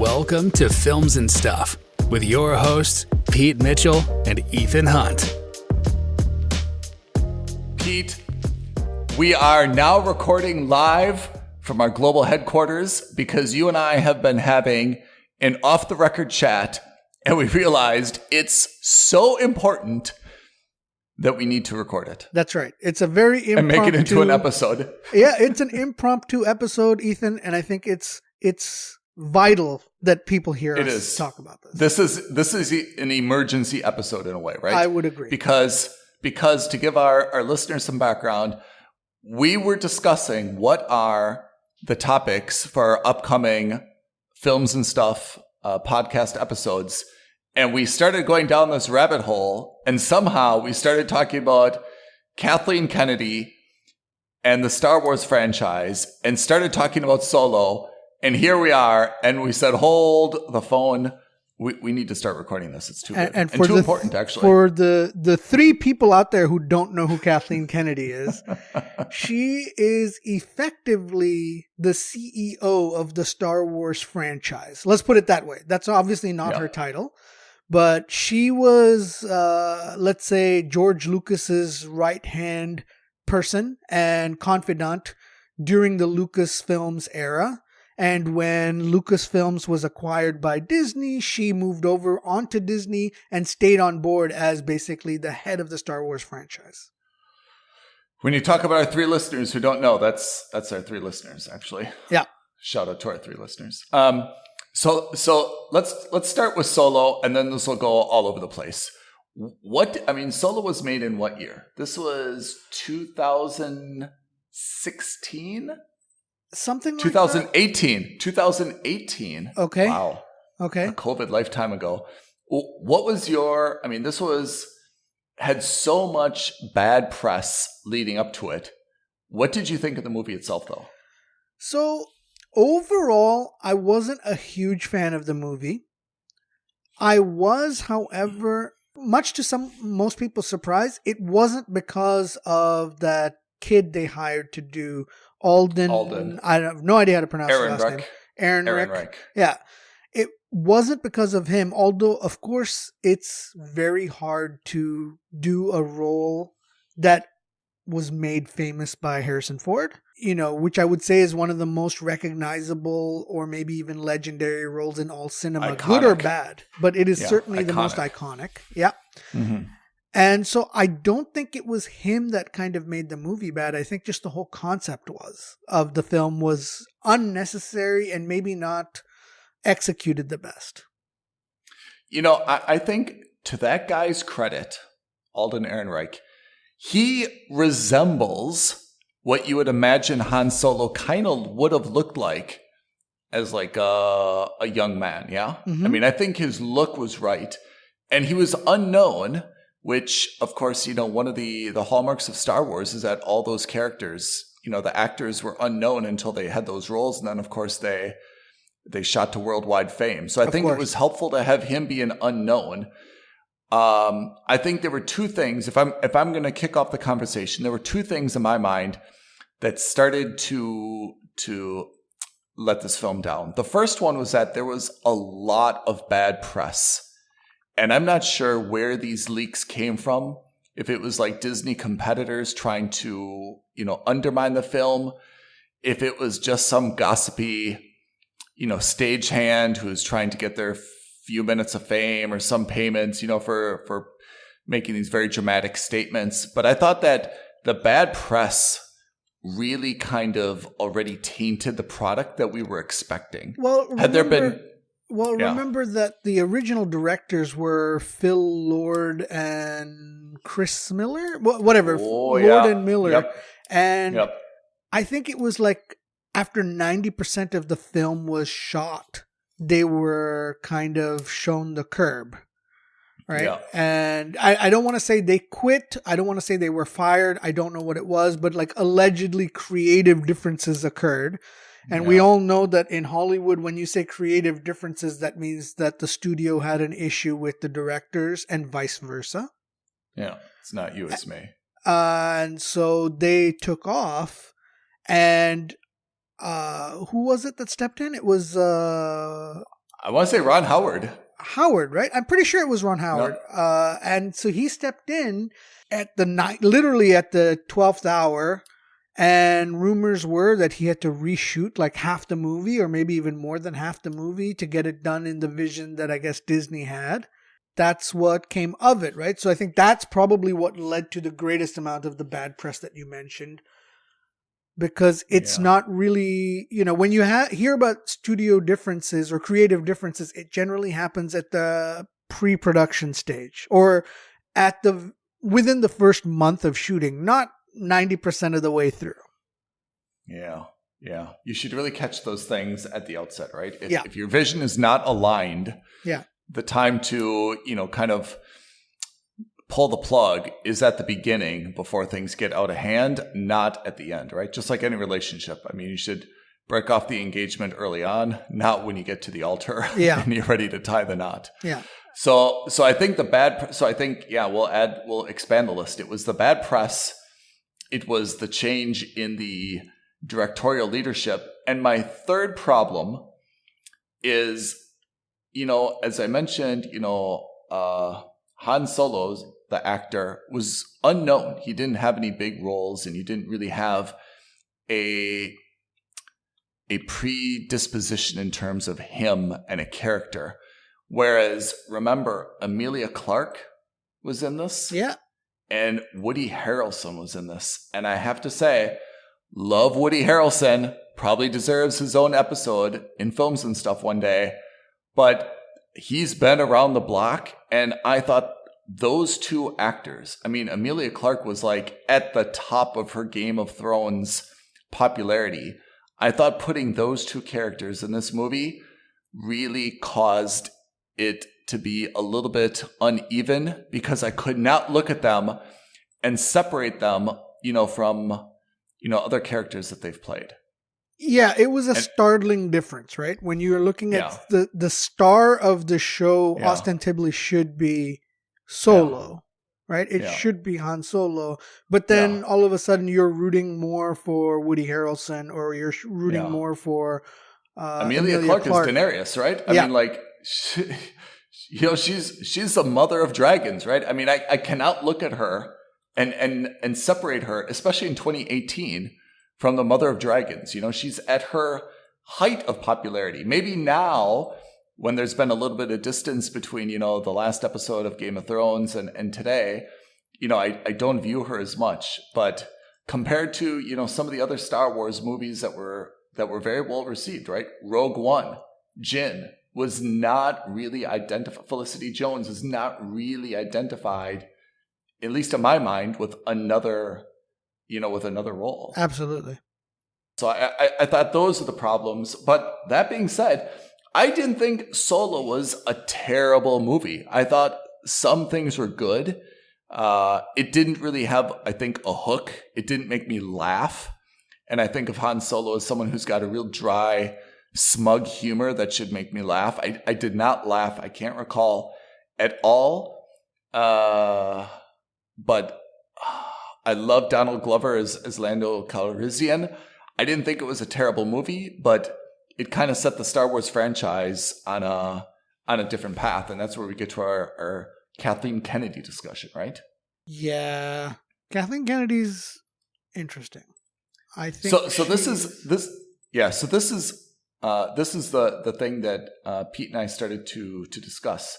Welcome to Films and Stuff with your hosts, Pete Mitchell and Ethan Hunt. Pete, we are now recording live from our global headquarters because you and I have been having an off-the-record chat, and we realized it's so important that we need to record it. That's right. It's a very impromptu... And make it into an episode. Yeah, it's an impromptu episode, Ethan, and I think it's vital that people hear us talk about this. This is an emergency episode in a way, right? I would agree. Because to give our listeners some background, we were discussing what are the topics for our upcoming Films and Stuff podcast episodes. And we started going down this rabbit hole, and somehow we started talking about Kathleen Kennedy and the Star Wars franchise and started talking about Solo. And here we are, and we said, hold the phone. We need to start recording this. It's too good. And too important, actually. For the three people out there who don't know who Kathleen Kennedy is, she is effectively the CEO of the Star Wars franchise. Let's put it that way. That's obviously not her title. But she was, let's say, George Lucas's right-hand person and confidant during the Lucasfilms era. And when Lucasfilms was acquired by Disney, she moved over onto Disney and stayed on board as basically the head of the Star Wars franchise. When you talk about our three listeners who don't know, that's our three listeners, actually. Yeah. Shout out to our three listeners. So let's start with Solo, and then this will go all over the place. Solo was made in what year? This was 2016? Something like 2018. that? 2018. Okay. Wow. Okay. A COVID lifetime ago. What was had so much bad press leading up to it. What did you think of the movie itself, though? So, overall, I wasn't a huge fan of the movie. I was, however, much to most people's surprise, it wasn't because of that kid they hired to do Alden. I have no idea how to pronounce his last name. Aaron Rick. Yeah. It wasn't because of him, although, of course, it's very hard to do a role that was made famous by Harrison Ford, which I would say is one of the most recognizable or maybe even legendary roles in all cinema, iconic. Good or bad, but it is certainly the most iconic. Yeah. Mm-hmm. And so I don't think it was him that kind of made the movie bad. I think just the whole concept of the film was unnecessary and maybe not executed the best. I think to that guy's credit, Alden Ehrenreich, he resembles what you would imagine Han Solo kind of would have looked like as like a young man, yeah? Mm-hmm. I think his look was right. And he was unknown, which, of course, one of the hallmarks of Star Wars is that all those characters, the actors were unknown until they had those roles. And then, of course, they shot to worldwide fame. So I think it was helpful to have him be an unknown. I think there were two things. If I'm going to kick off the conversation, there were two things in my mind that started to let this film down. The first one was that there was a lot of bad press. And I'm not sure where these leaks came from. If it was like Disney competitors trying to, undermine the film. If it was just some gossipy, stagehand who's trying to get their few minutes of fame or some payments, for making these very dramatic statements. But I thought that the bad press really kind of already tainted the product that we were expecting. Well, remember that the original directors were Phil Lord and Chris Miller? Whatever. Lord and Miller. Yep. And I think it was like after 90% of the film was shot, they were kind of shown the curb. Right. Yeah. And I don't want to say they quit. I don't want to say they were fired. I don't know what it was, but like allegedly creative differences occurred. And we all know that in Hollywood, when you say creative differences, that means that the studio had an issue with the directors and vice versa. Yeah, it's not you, it's me. And so they took off, and who was it that stepped in? It was I want to say Ron Howard. Howard, right? I'm pretty sure it was Ron Howard. No. And so he stepped in at the night, literally at the 12th hour. And rumors were that he had to reshoot like half the movie or maybe even more than half the movie to get it done in the vision that I guess Disney had. That's what came of it, right? So I think that's probably what led to the greatest amount of the bad press that you mentioned. Because it's not really, when you hear about studio differences or creative differences, it generally happens at the pre-production stage or within the first month of shooting, not 90% of the way through. Yeah. You should really catch those things at the outset, right? If your vision is not aligned, the time to, kind of pull the plug is at the beginning before things get out of hand, not at the end, right? Just like any relationship. I mean, you should break off the engagement early on, not when you get to the altar and you're ready to tie the knot. Yeah. So I think we'll expand the list. It was the bad press. It was the change in the directorial leadership. And my third problem is, as I mentioned, Han Solo's, the actor, was unknown. He didn't have any big roles and he didn't really have a predisposition in terms of him and a character. Whereas, remember, Emilia Clarke was in this. Yeah. And Woody Harrelson was in this. And I have to say, love Woody Harrelson. Probably deserves his own episode in Films and Stuff one day. But he's been around the block. And I thought those two actors, I mean, Emilia Clarke was like at the top of her Game of Thrones popularity. I thought putting those two characters in this movie really caused it to be a little bit uneven because I could not look at them and separate them, from, other characters that they've played. Yeah, it was a startling difference, right? When you're looking at the star of the show, ostensibly should be Solo, right? It should be Han Solo. But then all of a sudden you're rooting more for Woody Harrelson or you're rooting more for Emilia Clarke is Daenerys, right? I mean, like, she's the mother of dragons, right? I mean, I cannot look at her and separate her, especially in 2018, from the mother of dragons. She's at her height of popularity. Maybe now, when there's been a little bit of distance between, the last episode of Game of Thrones and today, I don't view her as much. But compared to, some of the other Star Wars movies that were very well received, right? Rogue One, Jyn was not really identified. Felicity Jones is not really identified, at least in my mind, with another role. Absolutely. So I thought those are the problems. But that being said, I didn't think Solo was a terrible movie. I thought some things were good. It didn't really have, I think, a hook. It didn't make me laugh. And I think of Han Solo as someone who's got a real dry, smug humor that should make me laugh. I did not laugh. I can't recall at all. But I love Donald Glover as Lando Calrissian. I didn't think it was a terrible movie, but it kind of set the Star Wars franchise on a different path. And that's where we get to our Kathleen Kennedy discussion, right? Yeah. Kathleen Kennedy's interesting. I think this is the thing that Pete and I started to discuss.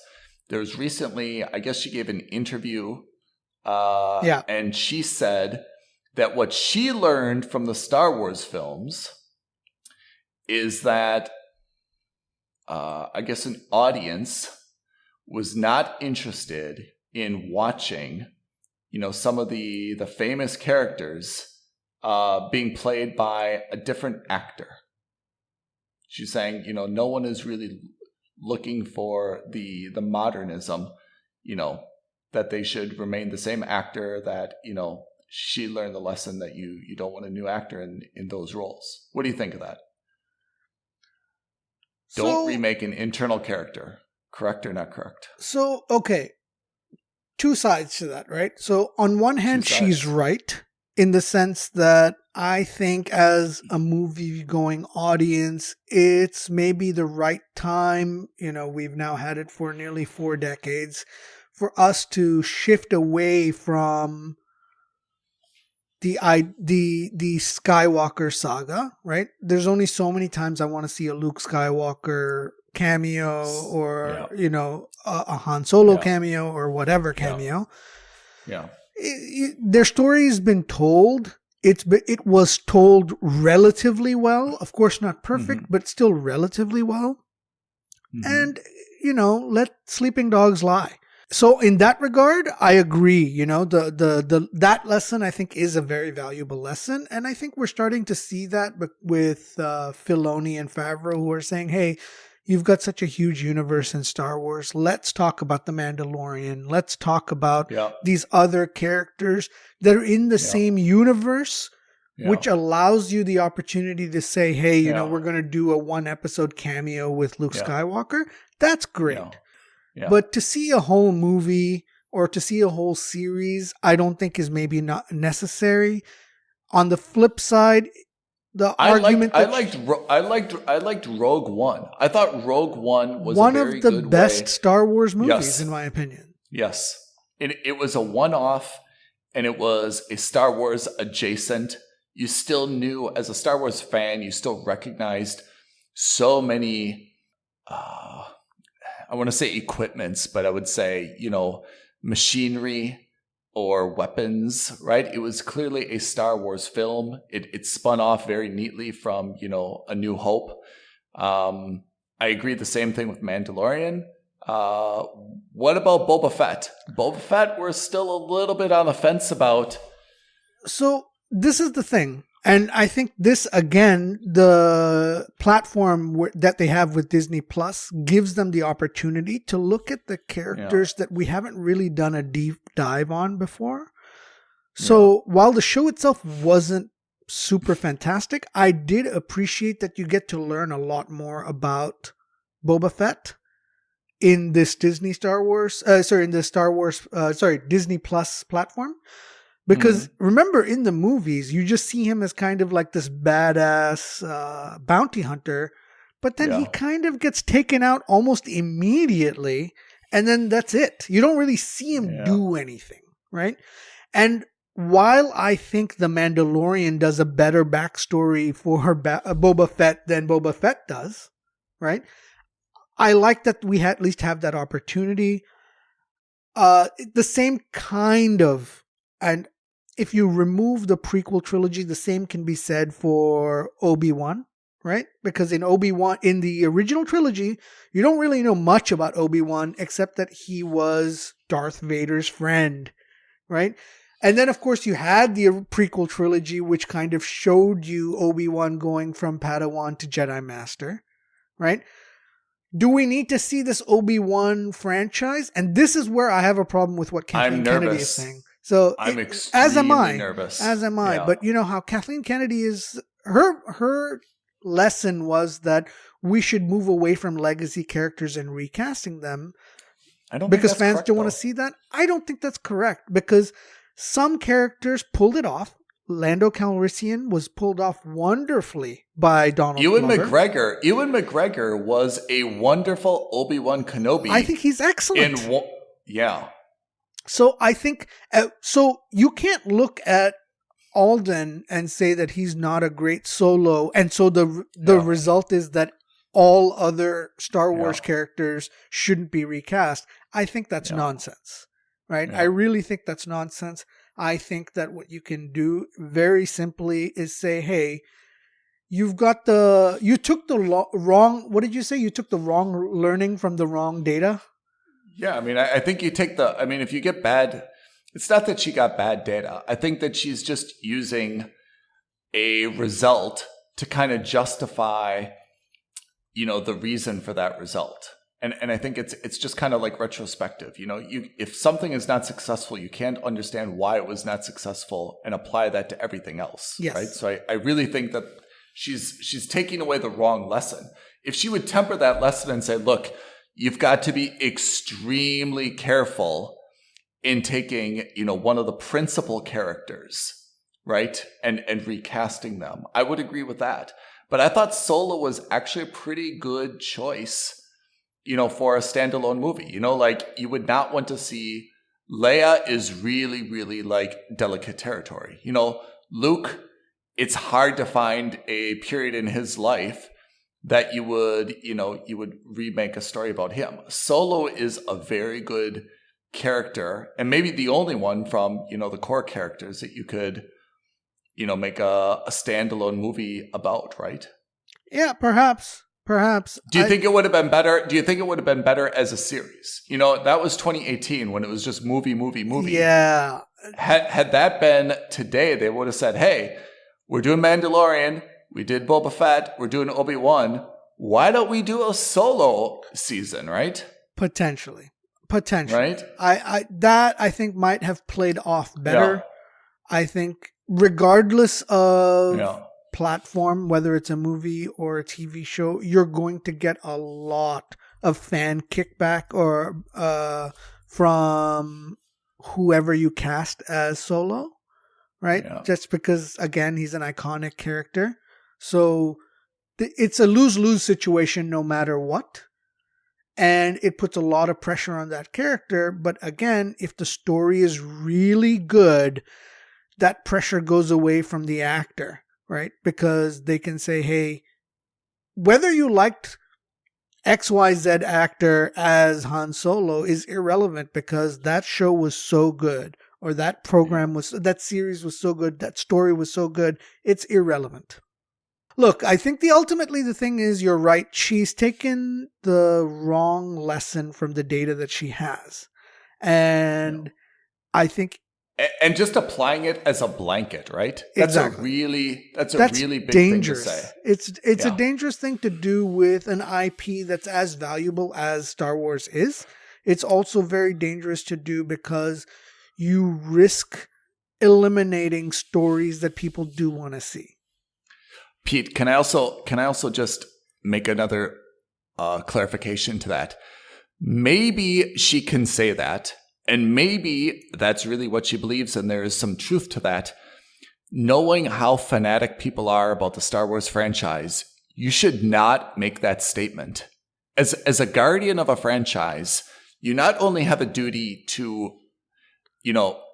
There was recently, I guess she gave an interview, and she said that what she learned from the Star Wars films is that I guess an audience was not interested in watching, some of the famous characters being played by a different actor. She's saying, no one is really looking for the modernism, that they should remain the same actor, that, she learned the lesson that you don't want a new actor in those roles. What do you think of that? Don't remake an internal character. Correct or not correct? So, okay. Two sides to that, right? So on one hand, she's right. in the sense that I think as a movie-going audience, it's maybe the right time. We've now had it for nearly 4 decades for us to shift away from the Skywalker saga, right? There's only so many times I want to see a Luke Skywalker cameo or, a Han Solo cameo or whatever cameo. Yeah. Their story has been told. It was told relatively well. Of course, not perfect, but still relatively well. And, let sleeping dogs lie. So in that regard, I agree. That lesson I think is a very valuable lesson, and I think we're starting to see that with Filoni and Favreau, who are saying, "Hey, you've got such a huge universe in Star Wars. Let's talk about the Mandalorian. Let's talk about these other characters that are in the same universe." Which allows you the opportunity to say, "Hey, we're going to do a 1-episode cameo with Luke Skywalker." That's great. Yeah. But to see a whole movie or to see a whole series, I don't think is maybe not necessary. On the flip side, I liked Rogue One. I thought Rogue One was one of the best Star Wars movies, in my opinion. Yes, it was a one-off, and it was a Star Wars adjacent. You still knew, as a Star Wars fan, you still recognized so many. I want to say equipments, but I would say, machinery or weapons, right? It was clearly a Star Wars film. It spun off very neatly from, A New Hope. I agree the same thing with Mandalorian. What about Boba Fett? Boba Fett, we're still a little bit on the fence about. So this is the thing. And I think this, again, the platform that they have with Disney Plus gives them the opportunity to look at the characters that we haven't really done a deep dive on before. So while the show itself wasn't super fantastic, I did appreciate that you get to learn a lot more about Boba Fett in this Disney Plus platform. Because remember, in the movies, you just see him as kind of like this badass bounty hunter, but then he kind of gets taken out almost immediately, and then that's it. You don't really see him do anything, right? And while I think The Mandalorian does a better backstory for Boba Fett than Boba Fett does, right? I like that we at least have that opportunity. The same kind of, and if you remove the prequel trilogy, the same can be said for Obi-Wan, right? Because in Obi-Wan, in the original trilogy, you don't really know much about Obi-Wan except that he was Darth Vader's friend, right? And then, of course, you had the prequel trilogy, which kind of showed you Obi-Wan going from Padawan to Jedi Master, right? Do we need to see this Obi-Wan franchise? And this is where I have a problem with what Kathleen Kennedy is saying. So I'm extremely nervous. As am I. Yeah. But you know how Kathleen Kennedy is, her lesson was that we should move away from legacy characters and recasting them. I don't because think that's fans don't want to see that. I don't think that's correct because some characters pulled it off. Lando Calrissian was pulled off wonderfully by Donald Glover. Ewan McGregor was a wonderful Obi-Wan Kenobi. I think he's excellent. Yeah. So I think, so you can't look at Alden and say that he's not a great Solo. And so the result is that all other Star Wars characters shouldn't be recast. I think that's nonsense, right? Yeah. I really think that's nonsense. I think that what you can do very simply is say, hey, you took the wrong, what did you say? You took the wrong learning from the wrong data? Yeah, I mean, I think if you get bad, it's not that she got bad data. I think that she's just using a result to kind of justify, the reason for that result. And I think it's just kind of like retrospective. If something is not successful, you can't understand why it was not successful and apply that to everything else. Yes. Right? So I really think that she's taking away the wrong lesson. If she would temper that lesson and say, look, you've got to be extremely careful in taking, one of the principal characters, right? And recasting them. I would agree with that. But I thought Solo was actually a pretty good choice, for a standalone movie. Like you would not want to see Leia is really, really like delicate territory. Luke, it's hard to find a period in his life that you would remake a story about him. Solo is a very good character, and maybe the only one from, the core characters that you could, make a standalone movie about, right? Yeah, perhaps. Do you think it would have been better? Do you think it would have been better as a series? That was 2018 when it was just movie. Yeah. Had that been today, they would have said, hey, we're doing Mandalorian. We did Boba Fett. We're doing Obi-Wan. Why don't we do a Solo season, right? Potentially. Right? I think might have played off better. Yeah. I think regardless of platform, whether it's a movie or a TV show, you're going to get a lot of fan kickback or from whoever you cast as Solo, right? Yeah. Just because, again, he's an iconic character. So it's a lose-lose situation no matter what. And it puts a lot of pressure on that character. But again, if the story is really good, that pressure goes away from the actor, right? Because they can say, hey, whether you liked XYZ actor as Han Solo is irrelevant because that show was so good, or that that series was so good, that story was so good, it's irrelevant. Look, I think ultimately the thing is, you're right. She's taken the wrong lesson from the data that she has. And I think... And just applying it as a blanket, right? Exactly. That's a really big dangerous thing to say. It's a dangerous thing to do with an IP that's as valuable as Star Wars is. It's also very dangerous to do because you risk eliminating stories that people do want to see. Pete, can I also just make another clarification to that? Maybe she can say that, and maybe that's really what she believes, and there is some truth to that. Knowing how fanatic people are about the Star Wars franchise, you should not make that statement. As a guardian of a franchise, you not only have a duty to,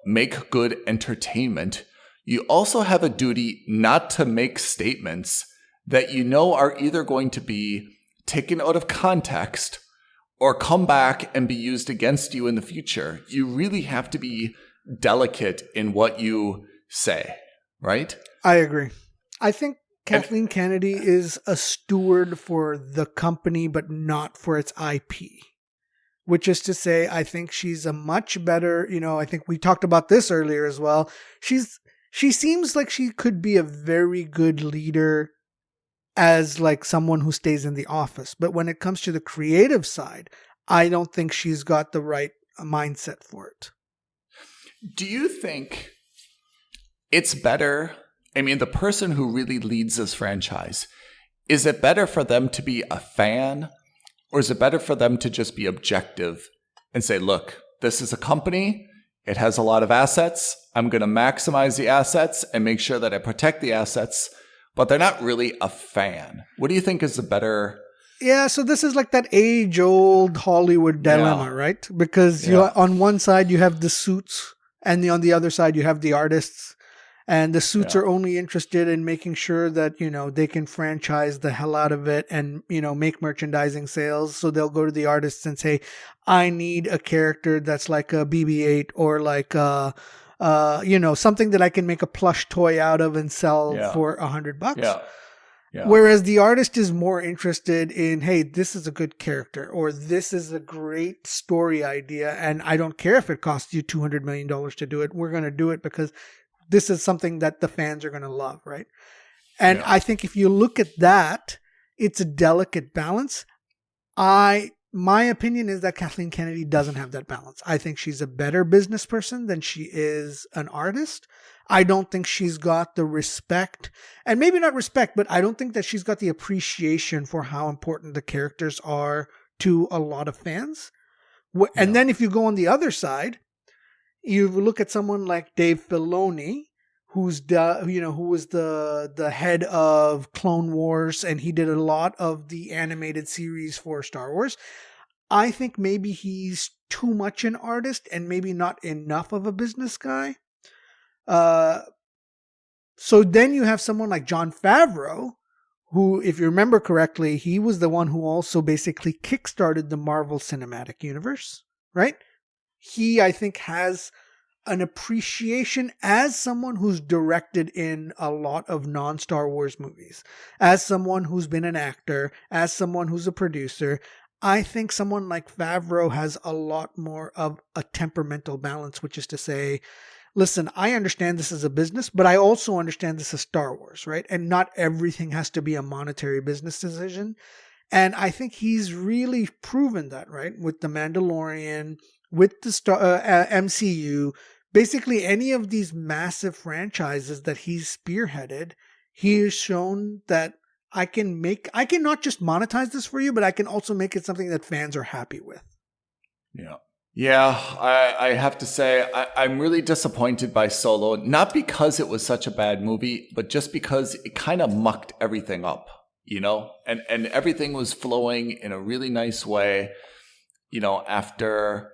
make good entertainment, you also have a duty not to make statements that are either going to be taken out of context or come back and be used against you in the future. You really have to be delicate in what you say, right? I agree. I think Kathleen Kennedy is a steward for the company, but not for its IP. Which is to say, I think she's a much better, I think we talked about this earlier as well. She seems like she could be a very good leader as like someone who stays in the office. But when it comes to the creative side, I don't think she's got the right mindset for it. Do you think it's better? I mean, the person who really leads this franchise, is it better for them to be a fan, or is it better for them to just be objective and say, look, this is a company. It has a lot of assets. I'm going to maximize the assets and make sure that I protect the assets, but they're not really a fan. What do you think is the better? Yeah, so this is like that age-old Hollywood dilemma, right? Because on one side you have the suits, and on the other side you have the artists. And the suits are only interested in making sure that, they can franchise the hell out of it and, make merchandising sales. So they'll go to the artists and say, I need a character that's like a BB-8 or like, something that I can make a plush toy out of and sell for $100. Yeah. Yeah. Whereas the artist is more interested in, hey, this is a good character, or this is a great story idea. And I don't care if it costs you $200 million to do it. We're going to do it because this is something that the fans are going to love, right? And I think if you look at that, it's a delicate balance. My opinion is that Kathleen Kennedy doesn't have that balance. I think she's a better business person than she is an artist. I don't think she's got the respect, and maybe not respect, but I don't think that she's got the appreciation for how important the characters are to a lot of fans. And then if you go on the other side, you look at someone like Dave Filoni, who was the head of Clone Wars, and he did a lot of the animated series for Star Wars. I think maybe he's too much an artist and maybe not enough of a business guy. So then you have someone like Jon Favreau, who, if you remember correctly, he was the one who also basically kickstarted the Marvel Cinematic Universe, right? He, I think, has an appreciation as someone who's directed in a lot of non-Star Wars movies, as someone who's been an actor, as someone who's a producer. I think someone like Favreau has a lot more of a temperamental balance, which is to say, listen, I understand this is a business, but I also understand this is Star Wars, right? And not everything has to be a monetary business decision. And I think he's really proven that, right? With The Mandalorian, with the MCU, basically any of these massive franchises that he's spearheaded, he has shown that I can not just monetize this for you, but I can also make it something that fans are happy with. Yeah. Yeah, I have to say, I'm really disappointed by Solo, not because it was such a bad movie, but just because it kind of mucked everything up, you know, and everything was flowing in a really nice way, you know, after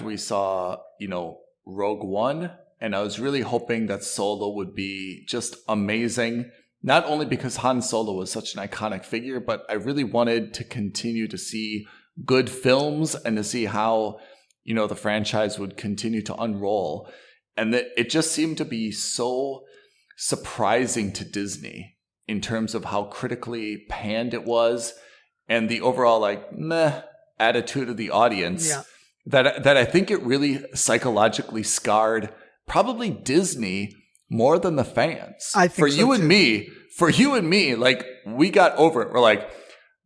we saw, you know, Rogue One, and I was really hoping that Solo would be just amazing, not only because Han Solo was such an iconic figure, but I really wanted to continue to see good films and to see how, you know, the franchise would continue to unroll. And that it just seemed to be so surprising to Disney in terms of how critically panned it was and the overall like meh attitude of the audience. Yeah. That I think it really psychologically scarred probably Disney more than the fans. I think for you and me, like we got over it. We're like,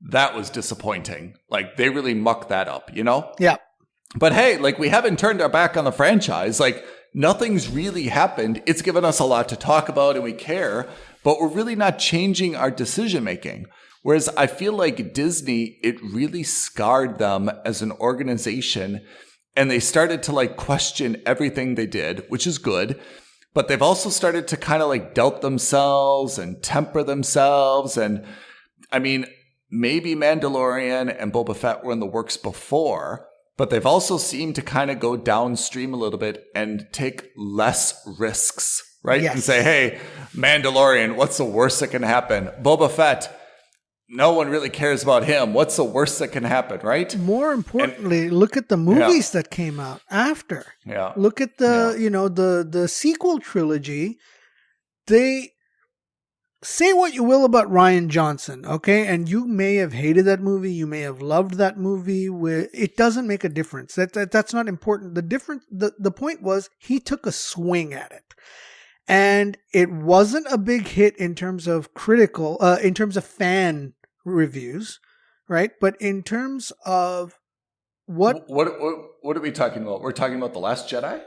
that was disappointing. Like they really mucked that up, you know? Yeah. But hey, like we haven't turned our back on the franchise. Like nothing's really happened. It's given us a lot to talk about and we care, but we're really not changing our decision making. Whereas I feel like Disney, it really scarred them as an organization and they started to like question everything they did, which is good. But they've also started to kind of like doubt themselves and temper themselves. And I mean, maybe Mandalorian and Boba Fett were in the works before, but they've also seemed to kind of go downstream a little bit and take less risks, right? Yes. And say, hey, Mandalorian, what's the worst that can happen? Boba Fett, no one really cares about him. What's the worst that can happen, right? More importantly, look at the movies that came out after. Yeah. Look at the sequel trilogy. They say what you will about Rian Johnson, okay? And you may have hated that movie. You may have loved that movie. It doesn't make a difference. That's not important. The point was he took a swing at it. And it wasn't a big hit in terms of in terms of fan reviews, right? But in terms of what are we talking about? We're talking about The Last Jedi?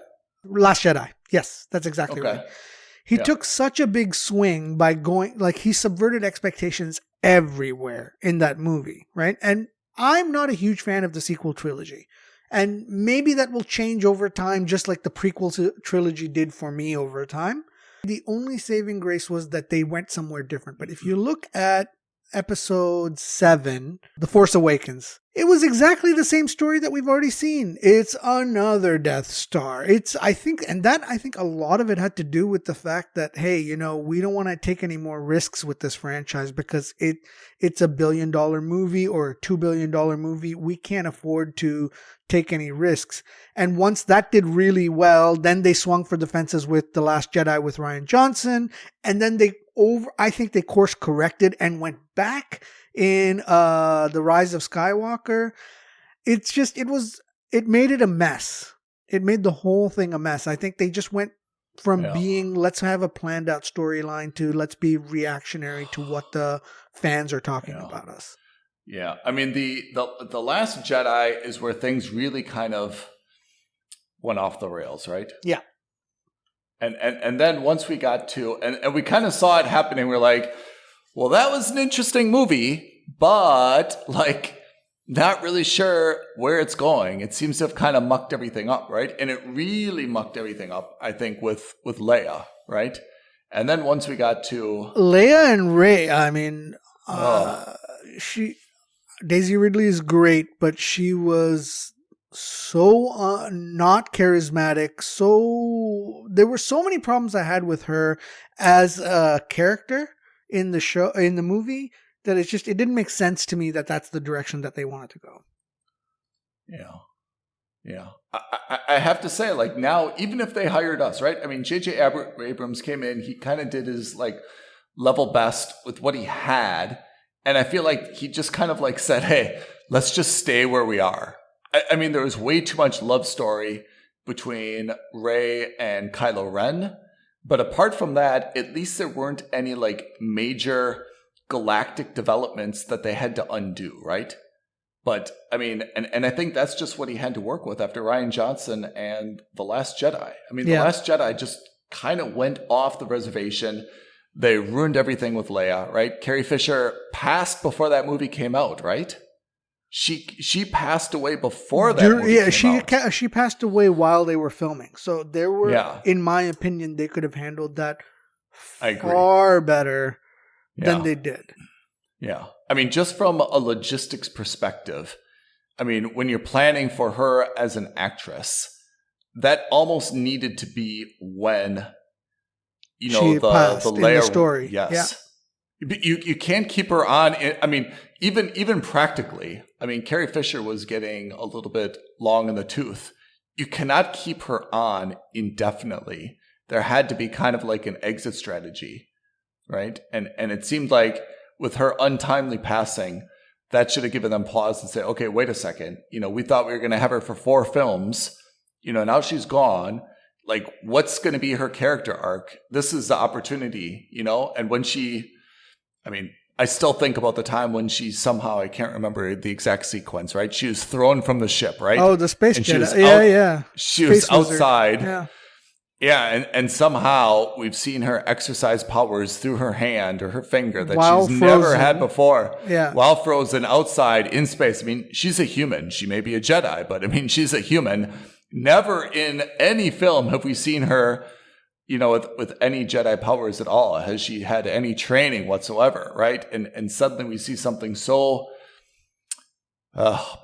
Last Jedi. Yes, that's exactly right. He took such a big swing by going, like he subverted expectations everywhere in that movie, right? And I'm not a huge fan of the sequel trilogy. And maybe that will change over time, just like the prequel trilogy did for me over time. The only saving grace was that they went somewhere different. But if you look at episode 7, The Force Awakens, it was exactly the same story that we've already seen. It's another Death Star. I think a lot of it had to do with the fact that, hey, you know, we don't want to take any more risks with this franchise because it's a $1 billion movie or a $2 billion movie. We can't afford to take any risks. And once that did really well, then they swung for the fences with The Last Jedi with Rian Johnson. And then I think they course corrected and went back in The Rise of Skywalker. It made it a mess. It made the whole thing a mess. I think they just went from being, let's have a planned out storyline to let's be reactionary to what the fans are talking about us. Yeah. I mean, the Last Jedi is where things really kind of went off the rails, right? Yeah. And then once we got to, and we kind of saw it happening, we're like, well, that was an interesting movie, but like not really sure where it's going. It seems to have kind of mucked everything up, right? And it really mucked everything up, I think, with Leia, right? And then once we got to Leia and Rey, I mean, Daisy Ridley is great, but she was so not charismatic. So there were so many problems I had with her as a character in the movie, that it didn't make sense to me that that's the direction that they wanted to go. Yeah. I have to say, like, now, even if they hired us, right? I mean, J.J. Abrams came in, he kind of did his, like, level best with what he had. And I feel like he just kind of, like, said, hey, let's just stay where we are. I mean, there was way too much love story between Rey and Kylo Ren. But apart from that, at least there weren't any, like, major galactic developments that they had to undo, right? But, I mean, and I think that's just what he had to work with after Rian Johnson and The Last Jedi. I mean, The Last Jedi just kind of went off the reservation. They ruined everything with Leia, right? Carrie Fisher passed before that movie came out, right? She passed away before that movie came out. She passed away while they were filming. So there were, in my opinion, they could have handled that far better than they did. Yeah. I mean, just from a logistics perspective, I mean, when you're planning for her as an actress, that almost needed to be when, you know, she passed the Leia in the story. Yes. Yeah. You can't keep her on. I mean, even practically, I mean, Carrie Fisher was getting a little bit long in the tooth. You cannot keep her on indefinitely. There had to be kind of like an exit strategy, right? And it seemed like with her untimely passing, that should have given them pause and say, okay, wait a second. You know, we thought we were going to have her for 4 films. You know, now she's gone. Like, what's going to be her character arc? This is the opportunity, you know? And when I still think about the time when she somehow, I can't remember the exact sequence, right? She was thrown from the ship, right? Oh, the space jet. She was outside. Yeah. Yeah, and somehow we've seen her exercise powers through her hand or her finger that she's never had before. Yeah. While frozen outside in space. I mean, she's a human. She may be a Jedi, but I mean, she's a human. Never in any film have we seen her, you know, with any Jedi powers at all. Has she had any training whatsoever, right? And suddenly we see something so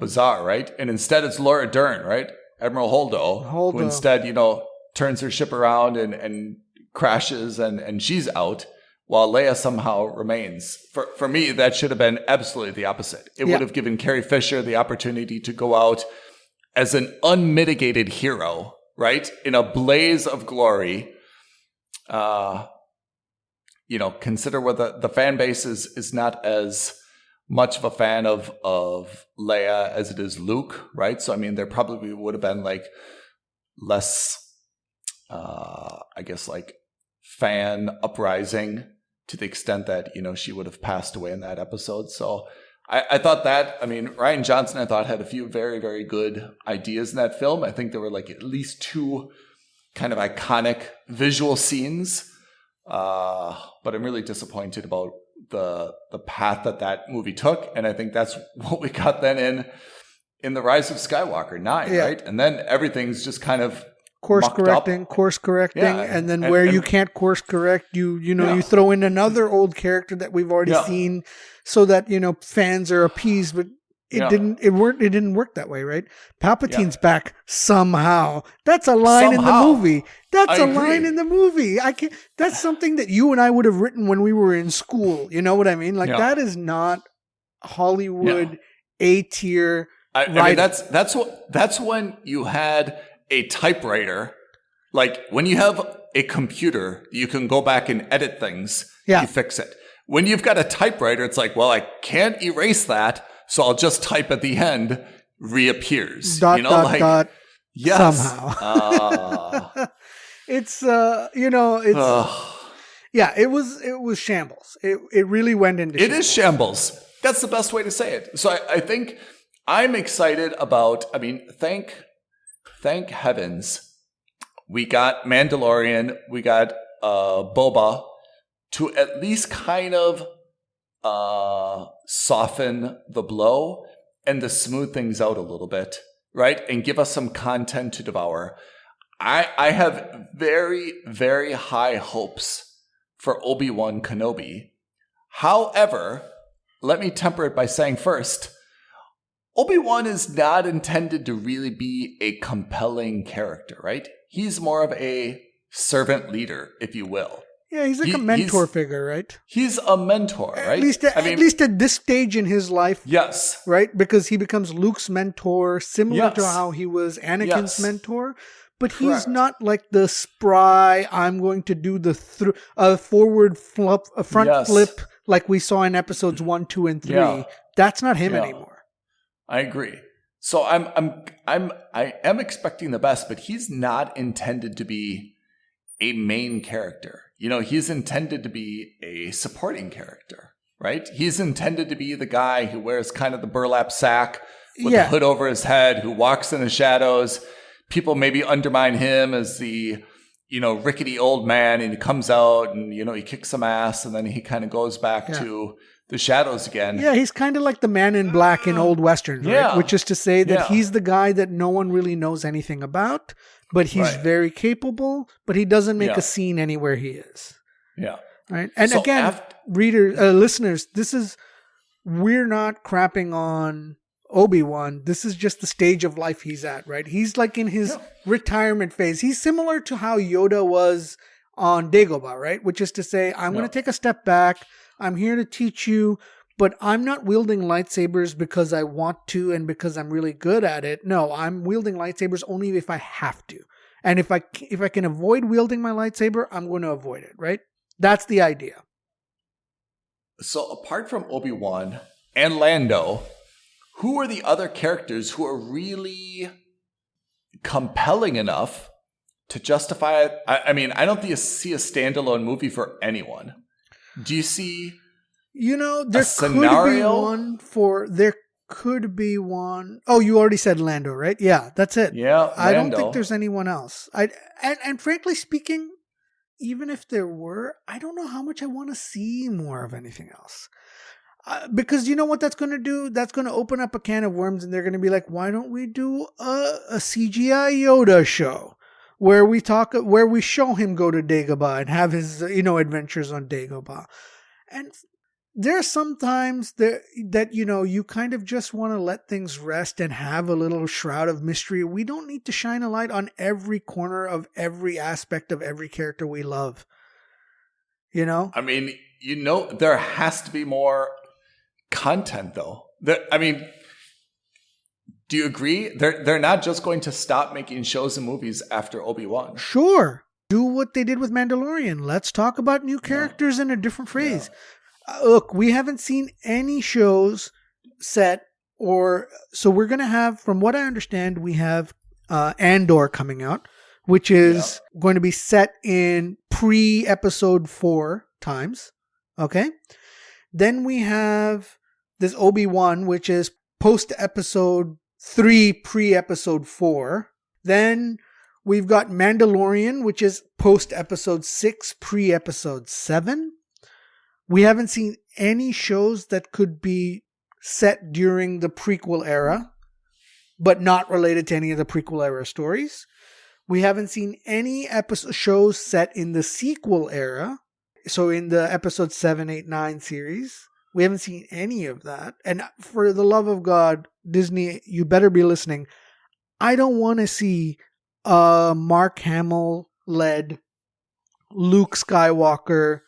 bizarre, right? And instead it's Laura Dern, right? Admiral Holdo. Who instead, you know, turns her ship around and crashes and she's out while Leia somehow remains. For me, that should have been absolutely the opposite. It would have given Carrie Fisher the opportunity to go out as an unmitigated hero, right? In a blaze of glory. You know, consider where the fan base is not as much of a fan of Leia as it is Luke, right? So, I mean, there probably would have been like less I guess like fan uprising to the extent that, you know, she would have passed away in that episode. So I thought that, I mean, Rian Johnson, I thought had a few very, very good ideas in that film. I think there were like at least 2 kind of iconic visual scenes. But I'm really disappointed about the path that movie took. And I think that's what we got then in The Rise of Skywalker 9, right? And then everything's just kind of course correcting, and then where you can't course correct, you throw in another old character that we've already seen, so that, you know, fans are appeased. But it didn't work that way, right? Palpatine's back somehow. That's a line in the movie. That's a line in the movie. That's something that you and I would have written when we were in school. You know what I mean? Like that is not Hollywood A tier. I mean, that's when you had a typewriter. Like when you have a computer, you can go back and edit things. You fix it. When you've got a typewriter, it's like, well, I can't erase that, so I'll just type at the end, reappears. Dot, yes. Somehow. It's it was shambles. It really went into shambles. It is shambles. That's the best way to say it. So I think I'm excited about, I mean, thank heavens we got Mandalorian, we got Boba to at least kind of soften the blow and to smooth things out a little bit, right? And give us some content to devour. I have very, very high hopes for Obi-Wan Kenobi. However, let me temper it by saying first, Obi-Wan is not intended to really be a compelling character, right? He's more of a servant leader, if you will. Yeah, he's like a mentor figure, right? He's a mentor, right? At least at this stage in his life. Yes. Right? Because he becomes Luke's mentor, similar to how he was Anakin's mentor. But he's not like the spry, I'm going to do the forward flip, front flip like we saw in episodes 1, 2, and 3. Yeah. That's not him anymore. I agree. So I am expecting the best, but he's not intended to be a main character. You know, he's intended to be a supporting character, right? He's intended to be the guy who wears kind of the burlap sack with the hood over his head, who walks in the shadows. People maybe undermine him as the, rickety old man, and he comes out and, he kicks some ass, and then he kind of goes back to the shadows again. Yeah, he's kind of like the man in black in old westerns, right? Which is to say that he's the guy that no one really knows anything about, but he's very capable, but he doesn't make a scene anywhere he is. Yeah. Right? And so again, listeners, we're not crapping on Obi-Wan. This is just the stage of life he's at, right? He's like in his retirement phase. He's similar to how Yoda was on Dagobah, right? Which is to say, I'm going to take a step back. I'm here to teach you, but I'm not wielding lightsabers because I want to and because I'm really good at it. No, I'm wielding lightsabers only if I have to. And if I can avoid wielding my lightsaber, I'm going to avoid it, right? That's the idea. So apart from Obi-Wan and Lando, who are the other characters who are really compelling enough to justify it? I mean, I don't see a standalone movie for anyone. Do you see there could be one. Oh, you already said Lando, right? Yeah, that's it. Yeah, Lando. I don't think there's anyone else. And frankly speaking, even if there were, I don't know how much I want to see more of anything else. Because you know what that's going to do? That's going to open up a can of worms, and they're going to be like, why don't we do a CGI Yoda show where we show him go to Dagobah and have his, adventures on Dagobah. And there are some times that you kind of just want to let things rest and have a little shroud of mystery. We don't need to shine a light on every corner of every aspect of every character we love. I mean, there has to be more content, though. Do you agree? They're not just going to stop making shows and movies after Obi-Wan. Sure. Do what they did with Mandalorian. Let's talk about new characters in a different phrase. Yeah. Look, we haven't seen any shows set so we're going to have, from what I understand, we have Andor coming out, which is going to be set in pre-episode 4 times. Okay. Then we have this Obi-Wan, which is post-episode 3, pre-episode 4. Then we've got Mandalorian, which is post-episode 6, pre-episode 7. We haven't seen any shows that could be set during the prequel era, but not related to any of the prequel era stories. We haven't seen any shows set in the sequel era. So in the episode 7, 8, 9 series, we haven't seen any of that. And for the love of God, Disney, you better be listening. I don't want to see a Mark Hamill-led Luke Skywalker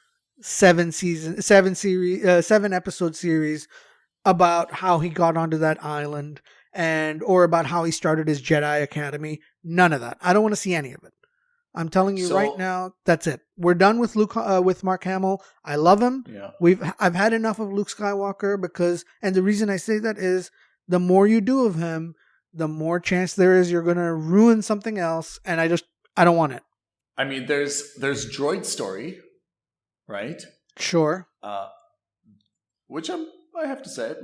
7-episode series about how he got onto that island or about how he started his Jedi Academy. None of that. I don't want to see any of it. I'm telling you right now, that's it. We're done with with Mark Hamill. I love him. Yeah. I've had enough of Luke Skywalker and the reason I say that is the more you do of him, the more chance there is you're going to ruin something else. And I don't want it. I mean, there's Droid Story, right? Sure. Which I have to say,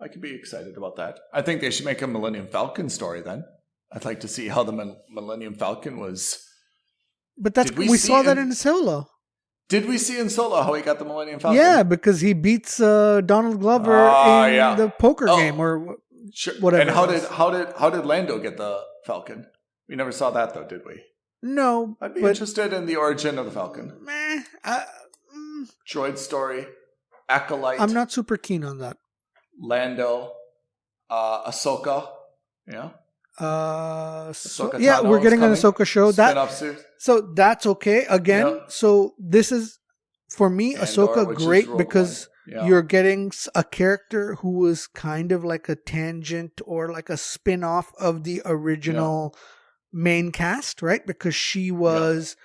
I could be excited about that. I think they should make a Millennium Falcon story then. I'd like to see how the Millennium Falcon was. But we saw that in Solo. Did we see in Solo how he got the Millennium Falcon? Yeah, because he beats Donald Glover in the poker game or whatever. And how did Lando get the Falcon? We never saw that though, did we? No, I'd be but interested in the origin of the Falcon. meh, Droid story, Acolyte, I'm not super keen on that. Lando, Ahsoka. Yeah. Ahsoka Yeah, Tano we're is getting an coming. Ahsoka show. Spin-off series. So that's okay. Again, Yeah. so this is, for me, Andor, Ahsoka which is great Rogue because One. Yeah. you're getting a character who was kind of like a tangent or like a spin-off of the original main cast, right? Because she was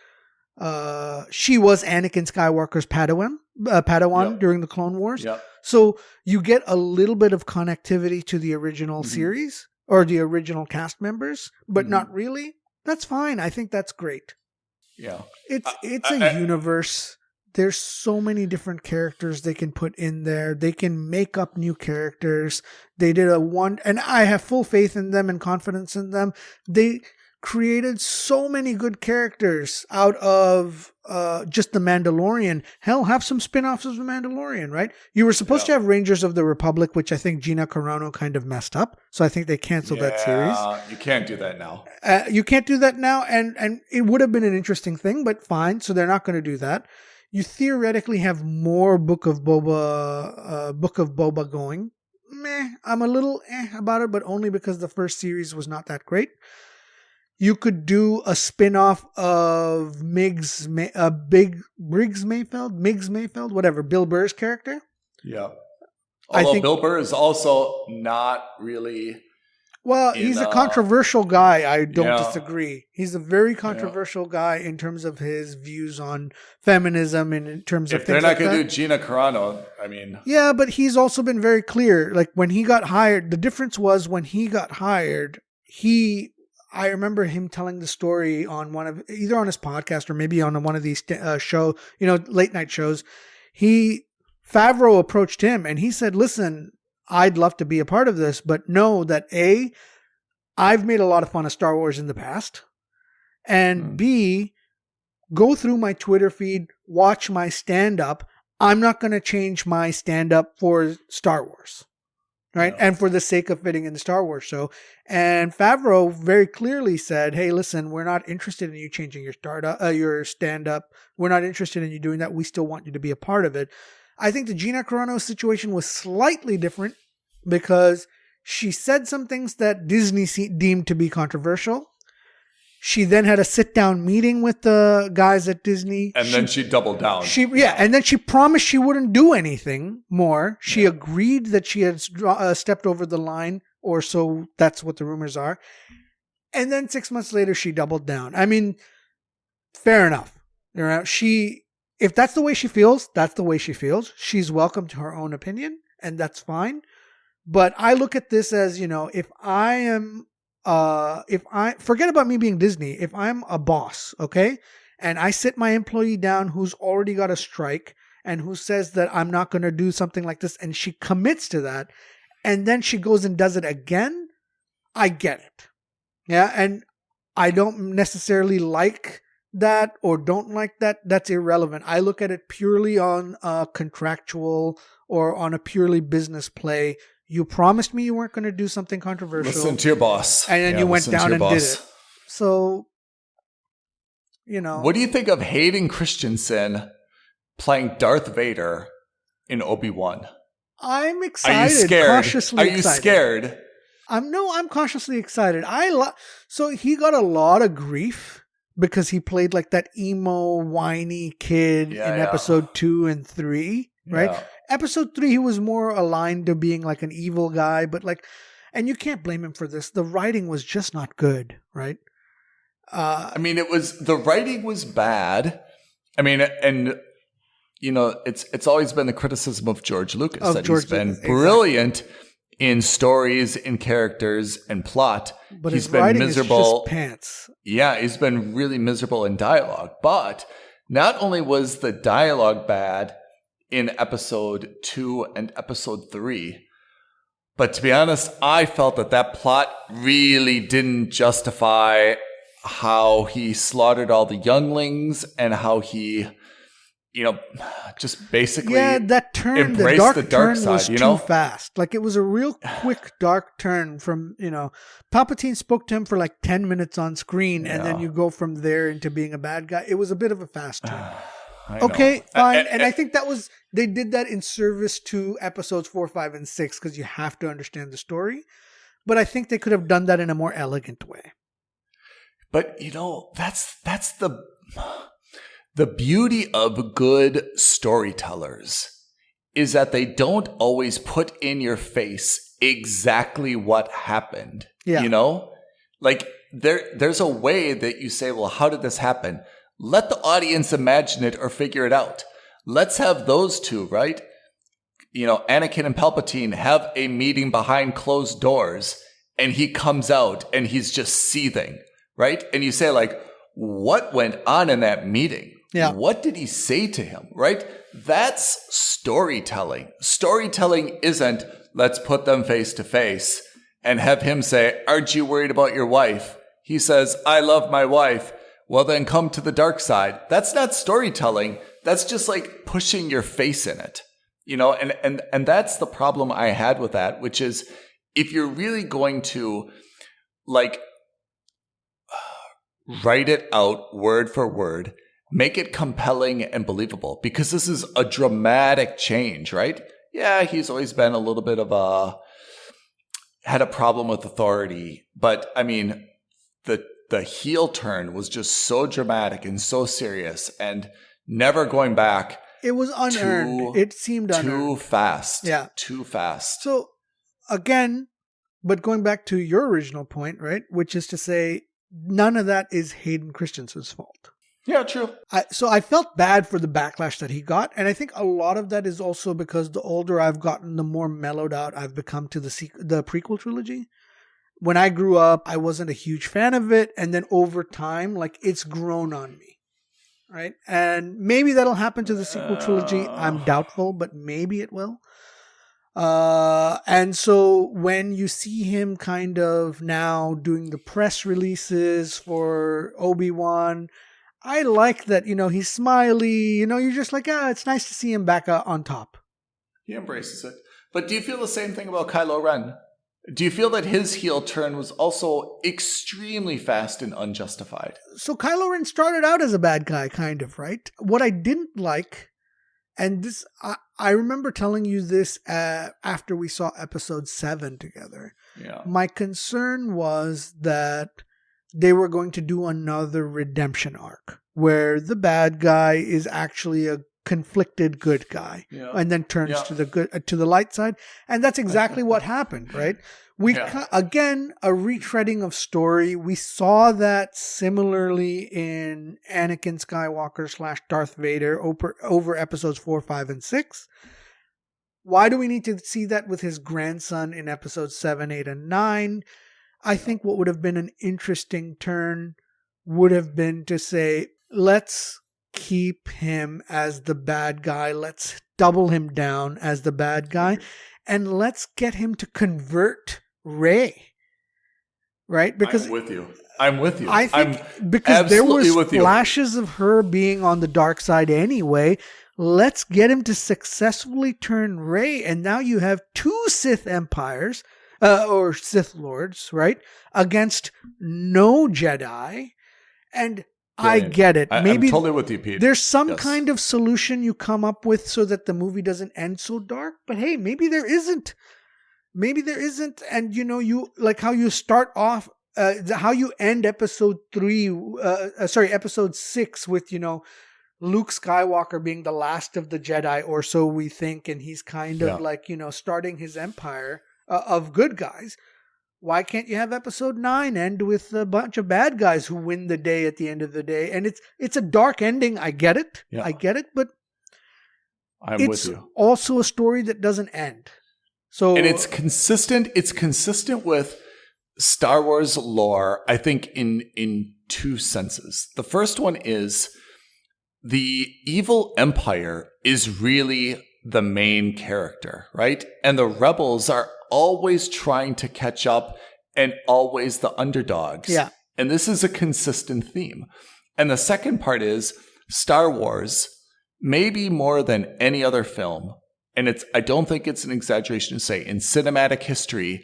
Anakin Skywalker's Padawan during the Clone Wars. Yeah. So you get a little bit of connectivity to the original series or the original cast members, but not really. That's fine. I think that's great. Yeah. It's a universe. There's so many different characters they can put in there. They can make up new characters. They did and I have full faith in them and confidence in them. They created so many good characters out of just the Mandalorian. Hell, have some spin-offs of the Mandalorian, right? You were supposed to have Rangers of the Republic, which I think Gina Carano kind of messed up. So I think they canceled that series. You can't do that now. You can't do that now, and it would have been an interesting thing, but fine. So they're not going to do that. You theoretically have more Book of Boba going. I'm a little about it, but only because the first series was not that great. You could do a spin-off of Migs Mayfeld, whatever, Bill Burr's character. Yeah. Although Bill Burr is also not really... Well, he's a controversial guy. I don't disagree. He's a very controversial guy in terms of his views on feminism and in terms of things like that. If they're not going to do Gina Carano, I mean... Yeah, but he's also been very clear. Like, when he got hired, the difference was when he got hired, I remember him telling the story on either on his podcast or maybe on one of these late night shows. Favreau approached him and he said, listen, I'd love to be a part of this, but know that A, I've made a lot of fun of Star Wars in the past, and B, go through my Twitter feed, watch my stand-up. I'm not going to change my stand-up for Star Wars. Right. No. And for the sake of fitting in the Star Wars show. And Favreau very clearly said, hey, listen, we're not interested in you changing your stand-up. We're not interested in you doing that. We still want you to be a part of it. I think the Gina Carano situation was slightly different because she said some things that Disney deemed to be controversial. She then had a sit-down meeting with the guys at Disney. And then she doubled down. And then she promised she wouldn't do anything more. She agreed that she had stepped over the line, or so that's what the rumors are. And then 6 months later, she doubled down. I mean, fair enough. If that's the way she feels, that's the way she feels. She's welcome to her own opinion, and that's fine. But I look at this as, if I forget about me being Disney, if I'm a boss, okay, and I sit my employee down who's already got a strike and who says that I'm not going to do something like this, and she commits to that, and then she goes and does it again, I get it. Yeah, and I don't necessarily like that or don't like that. That's irrelevant. I look at it purely on a contractual or on a purely business play. You promised me you weren't going to do something controversial. Listen to your boss. And then you went down and did it. So, What do you think of Hayden Christensen playing Darth Vader in Obi-Wan? I'm excited. Are you scared? Cautiously Are you excited. scared? I'm cautiously excited. So he got a lot of grief because he played like that emo, whiny kid in episode 2 and 3, right? Yeah. Episode 3, he was more aligned to being like an evil guy, but and you can't blame him for this. The writing was just not good, right? The writing was bad. It's always been the criticism of George Lucas he's been brilliant in stories, in characters, and plot. But he's his been writing miserable. is just pants. Yeah, he's been really miserable in dialogue. But not only was the dialogue bad in episode 2 and episode 3, but to be honest, I felt that plot really didn't justify how he slaughtered all the younglings and how he, just basically that turn, embrace the dark turn side, was too fast. Like, it was a real quick dark turn from, Palpatine spoke to him for like 10 minutes on screen, and then you go from there into being a bad guy. It was a bit of a fast turn. Okay, fine. And I think they did that in service to episodes 4, 5, and 6, because you have to understand the story. But I think they could have done that in a more elegant way. But, that's the beauty of good storytellers is that they don't always put in your face exactly what happened. Yeah. Like there's a way that you say, well, how did this happen? Let the audience imagine it or figure it out. Let's have those two, right? Anakin and Palpatine have a meeting behind closed doors, and he comes out and he's just seething, right? And you say, like, what went on in that meeting? Yeah. What did he say to him, right? That's storytelling. Storytelling isn't, let's put them face to face and have him say, aren't you worried about your wife? He says, I love my wife. Well, then come to the dark side. That's not storytelling. That's just like pushing your face in it, and that's the problem I had with that, which is if you're really going to like write it out word for word, make it compelling and believable, because this is a dramatic change, right? Yeah, he's always been a little bit of had a problem with authority, but I mean, the heel turn was just so dramatic and so serious and never going back. It was unearned. It seemed unearned. Too fast. Yeah. Too fast. So again, but going back to your original point, right? Which is to say, none of that is Hayden Christensen's fault. Yeah, true. So I felt bad for the backlash that he got. And I think a lot of that is also because the older I've gotten, the more mellowed out I've become to the prequel trilogy. When I grew up, I wasn't a huge fan of it. And then over time, like, it's grown on me. Right? And maybe that'll happen to the sequel trilogy. I'm doubtful, but maybe it will. And so when you see him kind of now doing the press releases for Obi-Wan, I like that, he's smiley, you're just like, it's nice to see him back on top. He embraces it. But do you feel the same thing about Kylo Ren? Do you feel that his heel turn was also extremely fast and unjustified? So Kylo Ren started out as a bad guy, kind of, right? What I didn't like, and this, I remember telling you this after we saw episode 7 together. Yeah. My concern was that they were going to do another redemption arc where the bad guy is actually a conflicted good guy, and then turns to the light side, and that's exactly what happened, right? Again, a retreading of story. We saw that similarly in Anakin Skywalker / Darth Vader over episodes 4, 5, and 6. Why do we need to see that with his grandson in episodes 7, 8, and 9? I think what would have been an interesting turn would have been to say, let's keep him as the bad guy. Let's double him down as the bad guy. And let's get him to convert Rey. Right? Because I'm with you. I think because there was flashes of her being on the dark side anyway. Let's get him to successfully turn Rey. And now you have 2 Sith empires. Or Sith Lords, right? Against no Jedi. And I get it. Maybe I'm totally with you, Pete. There's some kind of solution you come up with so that the movie doesn't end so dark. But hey, maybe there isn't. Maybe there isn't. And you like how you start off, how you end episode 6 with, Luke Skywalker being the last of the Jedi, or so we think. And he's kind of like, starting his empire of good guys. Why can't you have episode 9 end with a bunch of bad guys who win the day at the end of the day? And it's a dark ending. I get it. Yeah. I get it. But with you. Also a story that doesn't end. So, and it's consistent. It's consistent with Star Wars lore, I think, in 2 senses. The first one is the evil empire is really the main character, right? And the rebels are always trying to catch up and always the underdogs. Yeah. And this is a consistent theme. And the second part is Star Wars maybe more than any other film, and I don't think it's an exaggeration to say, in cinematic history,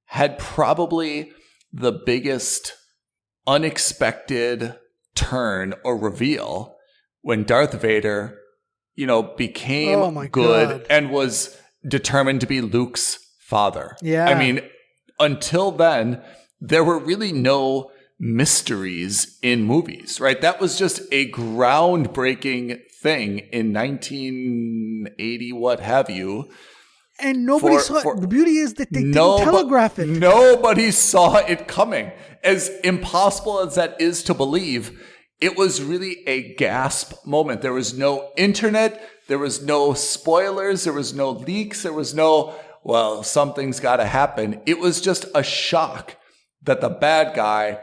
had probably the biggest unexpected turn or reveal when Darth Vader, became good and was determined to be Luke's father. Yeah. I mean, until then, there were really no mysteries in movies, right? That was just a groundbreaking thing in 1980, what have you. And nobody saw it. The beauty is that they didn't telegraph it. Nobody saw it coming. As impossible as that is to believe, it was really a gasp moment. There was no internet. There was no spoilers. There was no leaks. There was no, well, something's got to happen. It was just a shock that the bad guy,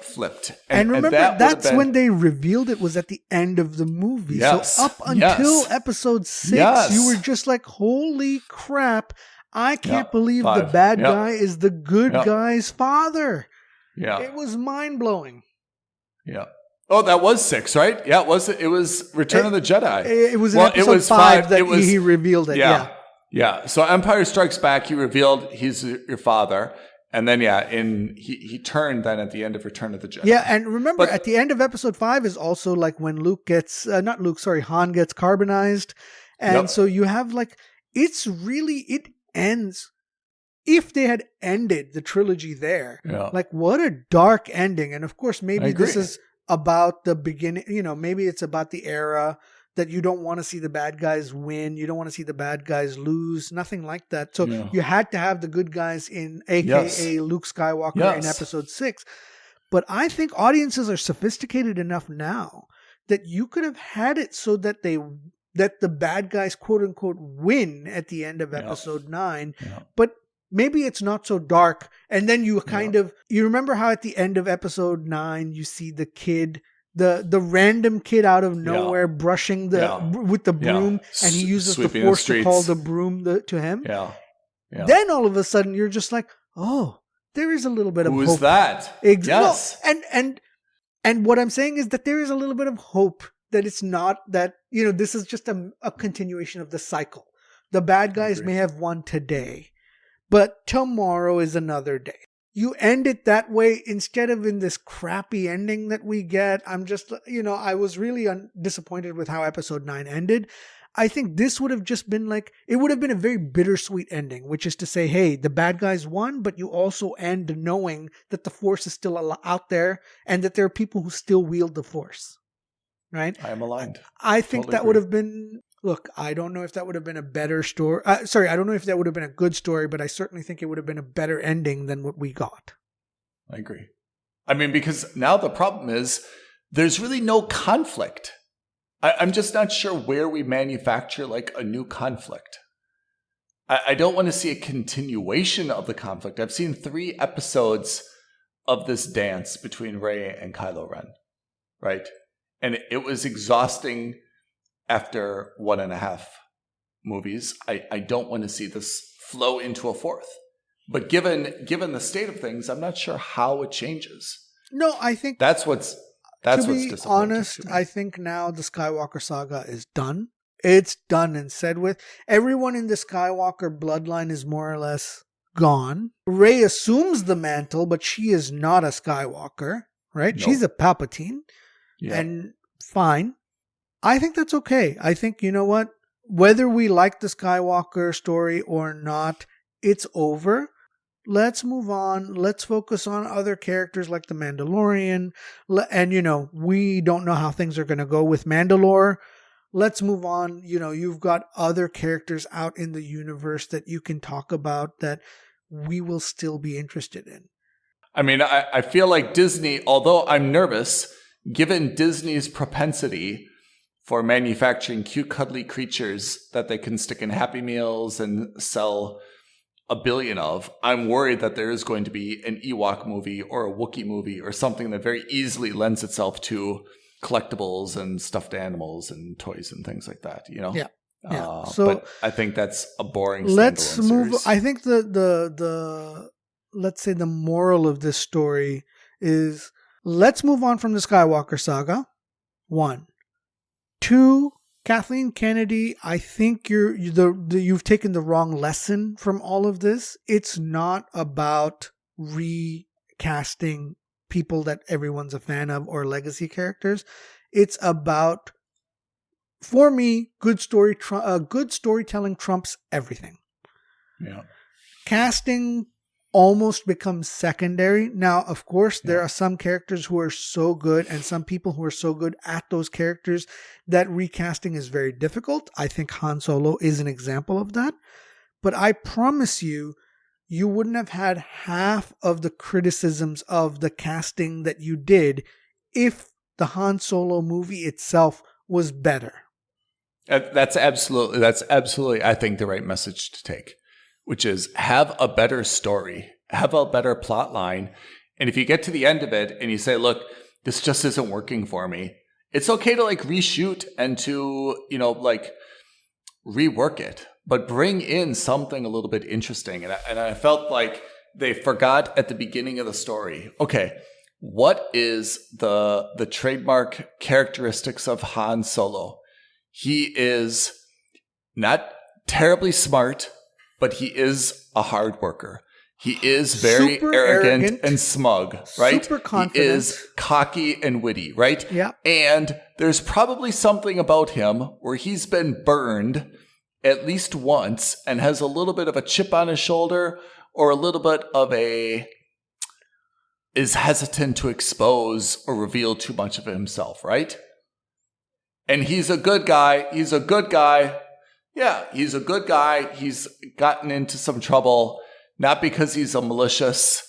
flipped. And remember, that's when they revealed it was at the end of the movie. Yes. So up until episode 6, you were just like, holy crap, I can't believe the bad guy is the good guy's father. Yeah. It was mind-blowing. Yeah. Oh, that was 6, right? Yeah, it was Return of the Jedi. It was in episode 5 that he revealed it. Yeah. So Empire Strikes Back, he revealed he's your father. And then, he turned then at the end of Return of the Jedi. Yeah, and remember, at the end of episode 5 is also like when Han gets carbonized. And so you have it ends, if they had ended the trilogy there, what a dark ending. And of course, maybe this is about the beginning, maybe it's about the era that you don't want to see the bad guys win. You don't want to see the bad guys lose. Nothing like that. So you had to have the good guys in, a.k.a. Luke Skywalker in episode 6. But I think audiences are sophisticated enough now that you could have had it so that the bad guys, quote unquote, win at the end of episode 9. Yeah. But maybe it's not so dark. And then you you remember how at the end of episode 9, you see the kid, the random kid out of nowhere brushing with the broom, and he uses the Force to call the broom to him. Yeah. Then all of a sudden you're just like, oh, there is a little bit of hope. Who is that? Yes. And what I'm saying is that there is a little bit of hope that it's not that, this is just a continuation of the cycle. The bad guys may have won today, but tomorrow is another day. You end it that way instead of in this crappy ending that we get. I'm just, I was really disappointed with how episode 9 ended. I think this would have just been it would have been a very bittersweet ending, which is to say, hey, the bad guys won, but you also end knowing that the Force is still out there and that there are people who still wield the Force. Right? I am aligned. I think that would have been, look, I don't know if that would have been a better story. I don't know if that would have been a good story, but I certainly think it would have been a better ending than what we got. I agree. I mean, because now the problem is there's really no conflict. I'm just not sure where we manufacture a new conflict. I don't want to see a continuation of the conflict. I've seen 3 episodes of this dance between Rey and Kylo Ren, right? And it was exhausting after 1.5 movies. I don't want to see this flow into a 4th. But given the state of things, I'm not sure how it changes. No, I think that's what's disappointing. To be honest, I think now the Skywalker saga is done. It's done and said with. Everyone in the Skywalker bloodline is more or less gone. Rey assumes the mantle, but she is not a Skywalker, right? Nope. She's a Palpatine. Yep. And fine. I think that's okay. I think, you know what? Whether we like the Skywalker story or not, it's over. Let's move on. Let's focus on other characters like the Mandalorian. And, we don't know how things are going to go with Mandalore. Let's move on. You've got other characters out in the universe that you can talk about that we will still be interested in. I mean, I feel like Disney, although I'm nervous, given Disney's propensity for manufacturing cute, cuddly creatures that they can stick in Happy Meals and sell a billion of, I'm worried that there is going to be an Ewok movie or a Wookiee movie or something that very easily lends itself to collectibles and stuffed animals and toys and things like that, Yeah. But I think that's a boring let's move series. I think the let's say the moral of this story is let's move on from the Skywalker saga. 1. 2, Kathleen Kennedy, I think you've taken the wrong lesson from all of this. It's not about recasting people that everyone's a fan of or legacy characters. It's about, for me, good storytelling trumps everything. Yeah. Casting almost becomes secondary. Now, of course, there are some characters who are so good and some people who are so good at those characters that recasting is very difficult. I think Han Solo is an example of that. But I promise you, you wouldn't have had half of the criticisms of the casting that you did if the Han Solo movie itself was better. That's absolutely, I think, the right message to take, which is have a better story, have a better plot line. And if you get to the end of it and you say, look, this just isn't working for me, it's okay to reshoot and to, rework it, but bring in something a little bit interesting. And I felt like they forgot at the beginning of the story, okay, what is the trademark characteristics of Han Solo? He is not terribly smart, but he is a hard worker. He is very arrogant and smug, right? Super confident. He is cocky and witty, right? Yeah. And there's probably something about him where he's been burned at least once and has a little bit of a chip on his shoulder or a little bit of is hesitant to expose or reveal too much of himself, right? And he's a good guy. Yeah, he's a good guy. He's gotten into some trouble, not because he's a malicious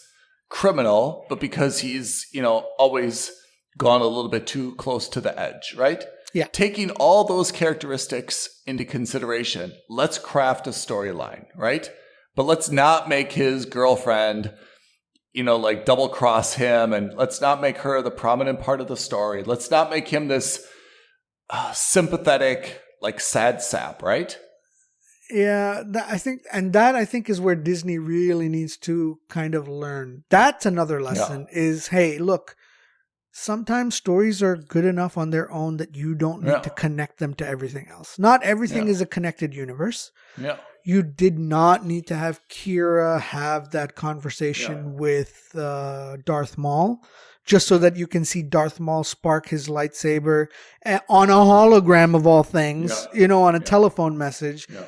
criminal, but because he's, always gone a little bit too close to the edge, right? Yeah. Taking all those characteristics into consideration, let's craft a storyline, right? But let's not make his girlfriend, double cross him, and let's not make her the prominent part of the story. Let's not make him this sympathetic, sad sap, right? Yeah, I think is where Disney really needs to kind of learn. That's another lesson is, hey, look, sometimes stories are good enough on their own that you don't need to connect them to everything else. Not everything is a connected universe. Yeah. You did not need to have Kira have that conversation with Darth Maul just so that you can see Darth Maul spark his lightsaber on a hologram of all things, on a telephone message. Yeah.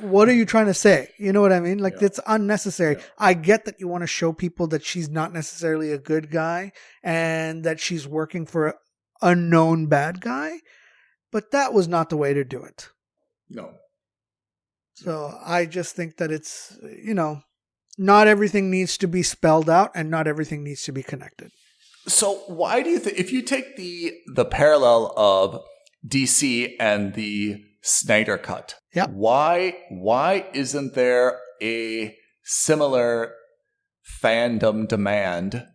What are you trying to say? You know what I mean? It's unnecessary. Yeah. I get that you want to show people that she's not necessarily a good guy and that she's working for a known bad guy, but that was not the way to do it. No. So I just think that it's, not everything needs to be spelled out and not everything needs to be connected. So why do you think, if you take the parallel of DC and the Snyder Cut, why isn't there a similar fandom demand,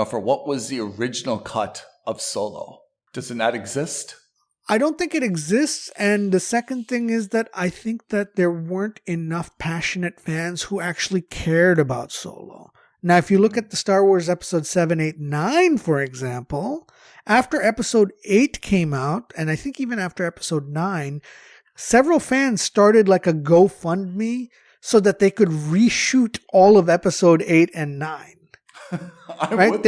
for what was the original cut of Solo? Does it not exist? I don't think it exists. And the second thing is that I think that there weren't enough passionate fans who actually cared about Solo. Now, if you look at the Star Wars episode 7, 8, 9, for example, after episode 8 came out, and I think even after episode 9, several fans started a GoFundMe so that they could reshoot all of episode 8 and 9. Right?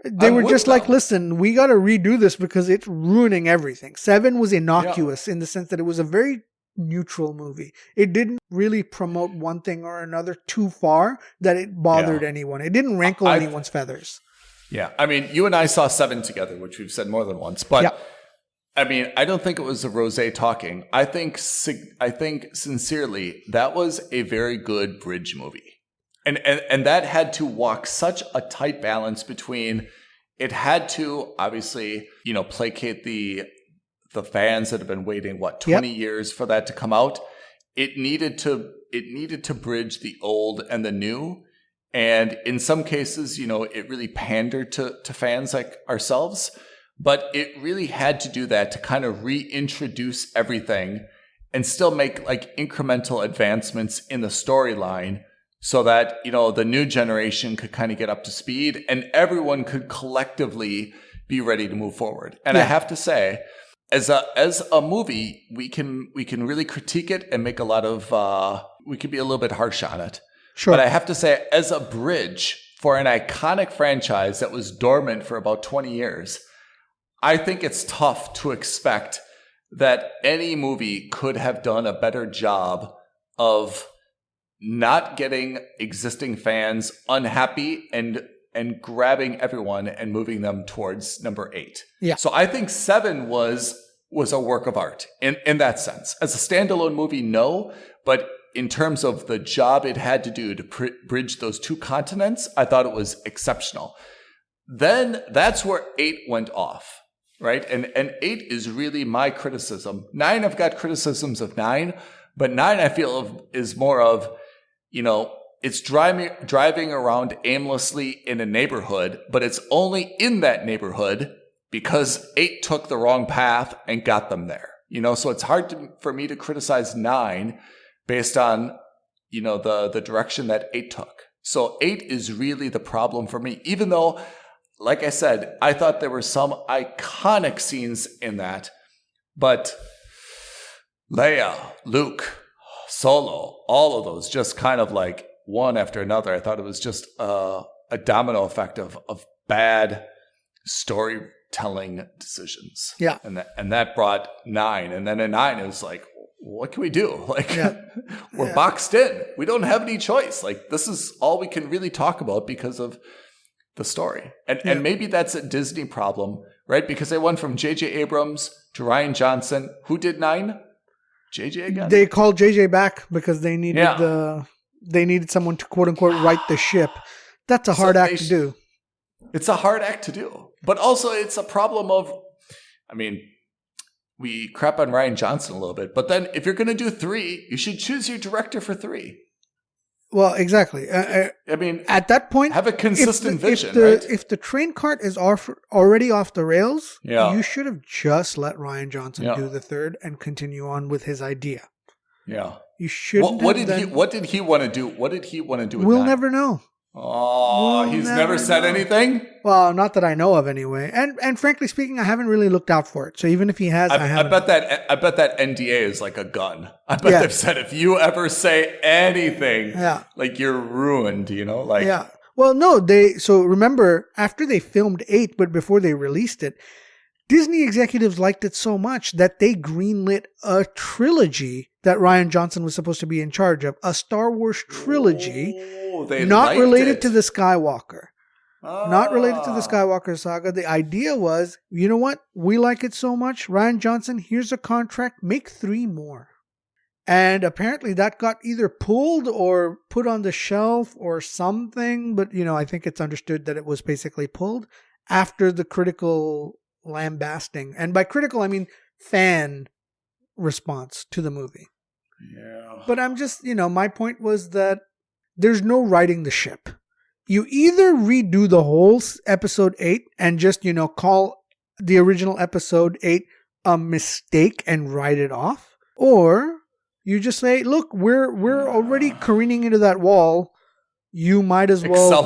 They were just listen, we got to redo this because it's ruining everything. 7 was innocuous in the sense that it was a very neutral movie. It didn't really promote one thing or another too far that it bothered anyone. It didn't rankle anyone's feathers. Yeah. I mean, you and I saw 7 together, which we've said more than once. But, I mean, I don't think it was the rosé talking. I think sincerely, that was a very good bridge movie. And that had to walk such a tight balance between, it had to obviously, placate the fans that have been waiting 20 years for that to come out. It needed to bridge the old and the new. And in some cases, it really pandered to fans like ourselves, but it really had to do that to kind of reintroduce everything and still make incremental advancements in the storyline, so that, the new generation could kind of get up to speed and everyone could collectively be ready to move forward. And I have to say, as a movie, we can really critique it and make a lot of we can be a little bit harsh on it. Sure. But I have to say, as a bridge for an iconic franchise that was dormant for about 20 years, I think it's tough to expect that any movie could have done a better job of not getting existing fans unhappy and grabbing everyone and moving them towards number 8. Yeah. So I think 7 was a work of art in that sense. As a standalone movie, no, but in terms of the job it had to do to bridge those two continents, I thought it was exceptional. Then that's where 8 went off, right? And 8 is really my criticism. 9, I've got criticisms of 9, but 9 I feel is more of, it's driving around aimlessly in a neighborhood, but it's only in that neighborhood because 8 took the wrong path and got them there. So it's hard for me to criticize 9 based on, the direction that 8 took. So 8 is really the problem for me, even though, like I said, I thought there were some iconic scenes in that, but Leia, Luke, Solo, all of those just kind of like one after another. I thought it was just a domino effect of bad storytelling decisions. Yeah. And that brought 9. And then in 9, it was like, what can we do? We're boxed in. We don't have any choice. This is all we can really talk about because of the story. And maybe that's a Disney problem, right? Because they went from J.J. Abrams to Rian Johnson. Who did 9? JJ again? They called JJ back because they needed someone to quote unquote right the ship. That's a hard act to do. It's a hard act to do. But also it's a problem of, we crap on Rian Johnson a little bit, but then if you're going to do 3, you should choose your director for 3. Well, exactly. At that point, have a consistent vision, right? If the train cart is already off the rails, Yeah. you should have just let Rian Johnson do the 3rd and continue on with his idea. Yeah. You shouldn't. What did he want to do? What did he want to do with We'll 9? never know. Oh, he's never said anything? Well, not that I know of anyway. And frankly speaking, I haven't really looked out for it. So even if he has, I haven't. I bet that NDA is like a gun. I bet they've said if you ever say anything, you're ruined, Yeah. Well, no, so remember, after they filmed 8, but before they released it, Disney executives liked it so much that they greenlit a trilogy that Rian Johnson was supposed to be in charge of, a Star Wars trilogy, not related to the Skywalker. Not related to the Skywalker saga. The idea was, you know what? We like it so much. Rian Johnson, here's a contract. Make 3 more. And apparently that got either pulled or put on the shelf or something. But, I think it's understood that it was basically pulled after the critical lambasting. And by critical, I mean fan response to the movie. Yeah. But I'm just, my point was that there's no righting the ship. You either redo the whole episode 8 and just, call the original episode 8 a mistake and write it off, or you just say, look, we're already careening into that wall. You might as well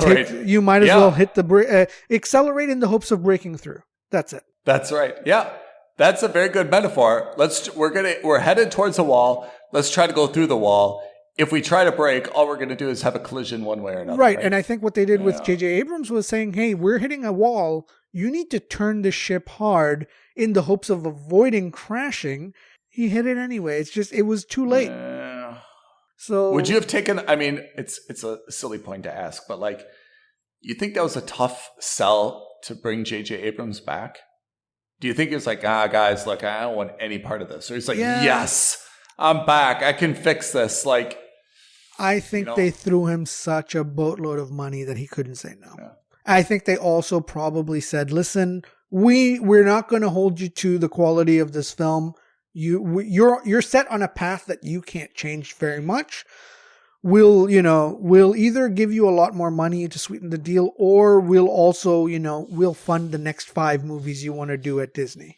hit the brake, accelerate in the hopes of breaking through. That's it. That's right. Yeah. That's a very good metaphor. We're headed towards a wall. Let's try to go through the wall. If we try to brake, all we're going to do is have a collision one way or another. Right. And I think what they did with J.J. Abrams was saying, hey, we're hitting a wall. You need to turn the ship hard in the hopes of avoiding crashing. He hit it anyway. It was too late. So would you have taken, it's a silly point to ask, but you think that was a tough sell to bring J.J. Abrams back? Do you think it's like, guys, look, I don't want any part of this? Or he's like, yes, I'm back. I can fix this. I think they threw him such a boatload of money that he couldn't say no. Yeah. I think they also probably said, listen, we're not going to hold you to the quality of this film. You're set on a path that you can't change very much. We'll either give you a lot more money to sweeten the deal, or we'll also, we'll fund the next 5 movies you want to do at Disney.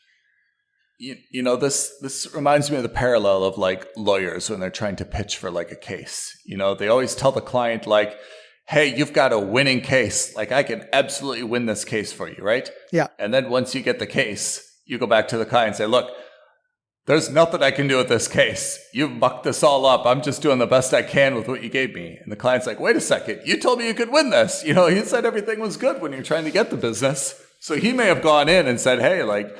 This reminds me of the parallel of lawyers when they're trying to pitch for a case. They always tell the client hey, you've got a winning case. Like, I can absolutely win this case for you, right? Yeah. And then once you get the case, you go back to the client and say, look, there's nothing I can do with this case. You've mucked this all up. I'm just doing the best I can with what you gave me. And the client's like, wait a second. You told me you could win this. You know, he said everything was good when you're trying to get the business. So he may have gone in and said, hey, like,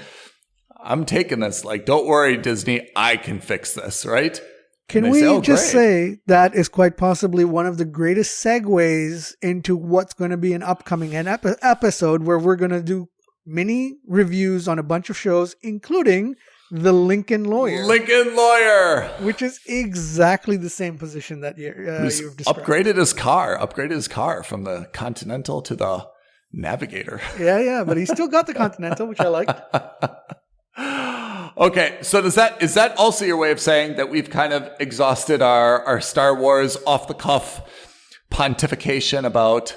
I'm taking this. Like, don't worry, Disney. I can fix this, right? Can we just say that is quite possibly one of the greatest segues into what's going to be an upcoming episode where we're going to do mini reviews on a bunch of shows, including The Lincoln Lawyer. Lincoln Lawyer. Which is exactly the same position that you've described. Upgraded his car from the Continental to the Navigator. Yeah, but he still got the Continental, which I liked. Okay, so is that also your way of saying that we've kind of exhausted our Star Wars off-the-cuff pontification about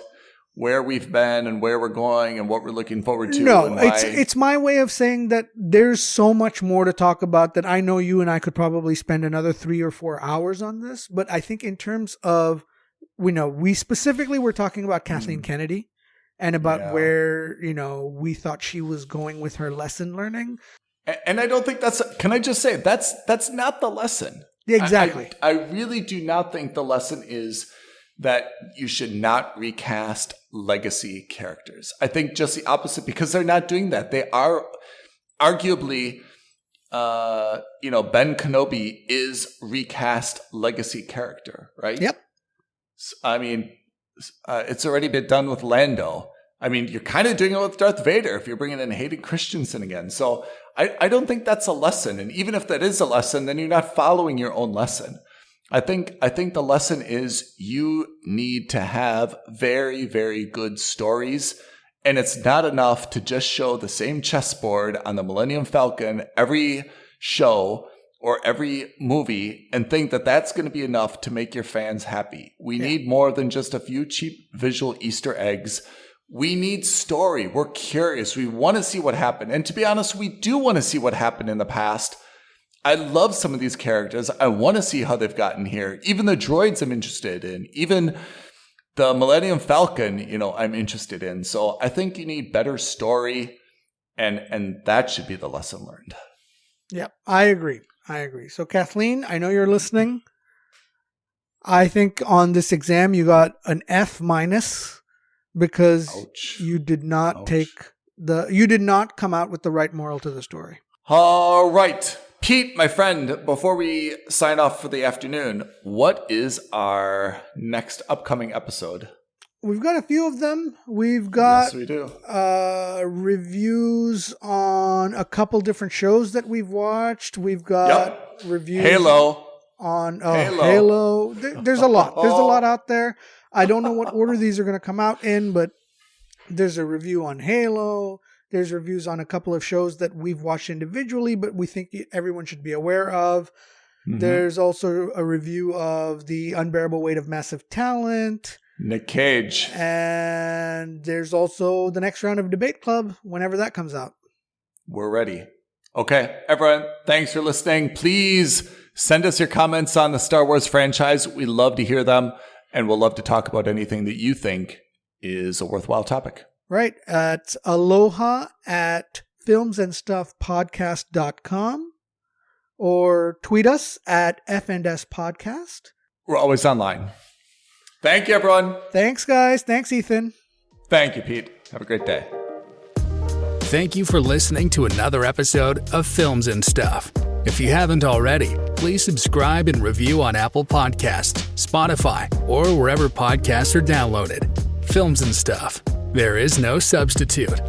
where we've been and where we're going and what we're looking forward to? No, it's my way of saying that there's so much more to talk about that I know you and I could probably spend another 3 or 4 hours on this. But I think in terms of, we specifically were talking about Kathleen Kennedy and about where, we thought she was going with her lesson learning. And I don't think can I just say, that's not the lesson. Yeah, exactly. I really do not think the lesson is that you should not recast legacy characters. I think just the opposite, because they're not doing that. They are arguably, Ben Kenobi is recast legacy character, right? Yep. I mean, it's already been done with Lando. I mean, you're kind of doing it with Darth Vader if you're bringing in Hayden Christensen again. So I don't think that's a lesson. And even if that is a lesson, then you're not following your own lesson. I think the lesson is you need to have very, very good stories. And it's not enough to just show the same chessboard on the Millennium Falcon every show or every movie and think that that's going to be enough to make your fans happy. We need more than just a few cheap visual Easter eggs. We need story. We're curious. We want to see what happened. And to be honest, we do want to see what happened in the past. I love some of these characters. I want to see how they've gotten here. Even the droids I'm interested in. Even the Millennium Falcon, I'm interested in. So I think you need better story, and that should be the lesson learned. Yeah, I agree. So Kathleen, I know you're listening. I think on this exam you got an F- because you did not you did not come out with the right moral to the story. All right. Pete, my friend, before we sign off for the afternoon, what is our next upcoming episode? We've got a few of them. We've got yes, we do. Reviews on a couple different shows that we've watched. We've got reviews Halo. On Halo. There's a lot. There's a lot out there. I don't know what order these are going to come out in, but there's a review on Halo. There's reviews on a couple of shows that we've watched individually, but we think everyone should be aware of. Mm-hmm. There's also a review of The Unbearable Weight of Massive Talent. Nick Cage. And there's also the next round of Debate Club, whenever that comes out. We're ready. Okay, everyone, thanks for listening. Please send us your comments on the Star Wars franchise. We love to hear them, and we'll love to talk about anything that you think is a worthwhile topic. Right, at aloha@filmsandstuffpodcast.com or tweet us at FNS Podcast. We're always online. Thank you, everyone. Thanks, guys. Thanks, Ethan. Thank you, Pete. Have a great day. Thank you for listening to another episode of Films and Stuff. If you haven't already, please subscribe and review on Apple Podcasts, Spotify, or wherever podcasts are downloaded. Films and Stuff. There is no substitute.